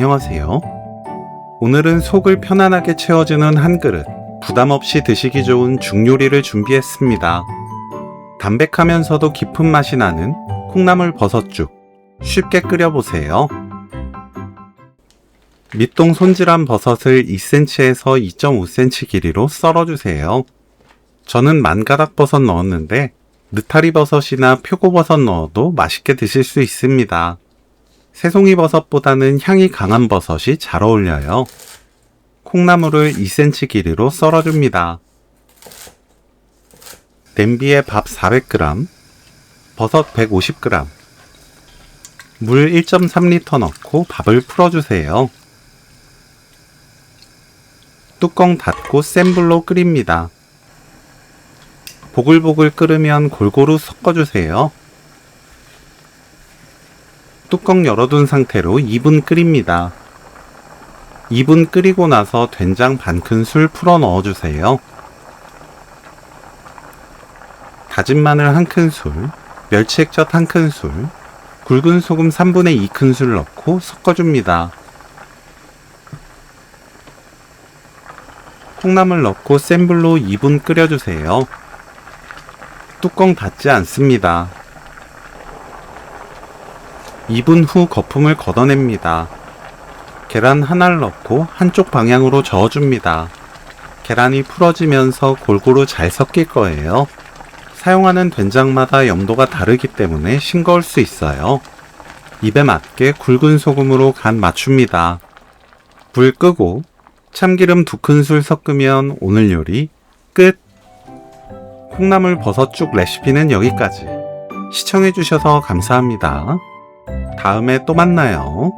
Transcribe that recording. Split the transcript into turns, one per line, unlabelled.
안녕하세요. 오늘은 속을 편안하게 채워주는 한 그릇, 부담 없이 드시기 좋은 죽 요리를 준비했습니다. 담백하면서도 깊은 맛이 나는 콩나물 버섯죽, 쉽게 끓여보세요. 밑동 손질한 버섯을 2cm에서 2.5cm 길이로 썰어주세요. 저는 만가닥 버섯 넣었는데 느타리 버섯이나 표고버섯 넣어도 맛있게 드실 수 있습니다. 새송이 버섯보다는 향이 강한 버섯이 잘 어울려요. 콩나물을 2cm 길이로 썰어줍니다. 냄비에 밥 400g, 버섯 150g, 물 1.3L 넣고 밥을 풀어주세요. 뚜껑 닫고 센 불로 끓입니다. 보글보글 끓으면 골고루 섞어주세요. 뚜껑 열어둔 상태로 2분 끓입니다. 2분 끓이고 나서 된장 반큰술 풀어 넣어주세요. 다진 마늘 1큰술, 멸치액젓 1큰술, 굵은 소금 3분의 2큰술 넣고 섞어줍니다. 콩나물 넣고 센 불로 2분 끓여주세요. 뚜껑 닫지 않습니다. 2분 후 거품을 걷어냅니다. 계란 하나를 넣고 한쪽 방향으로 저어줍니다. 계란이 풀어지면서 골고루 잘 섞일 거예요. 사용하는 된장마다 염도가 다르기 때문에 싱거울 수 있어요. 입에 맞게 굵은 소금으로 간 맞춥니다. 불 끄고 참기름 2큰술 섞으면 오늘 요리 끝! 콩나물 버섯죽 레시피는 여기까지. 시청해주셔서 감사합니다. 다음에 또 만나요.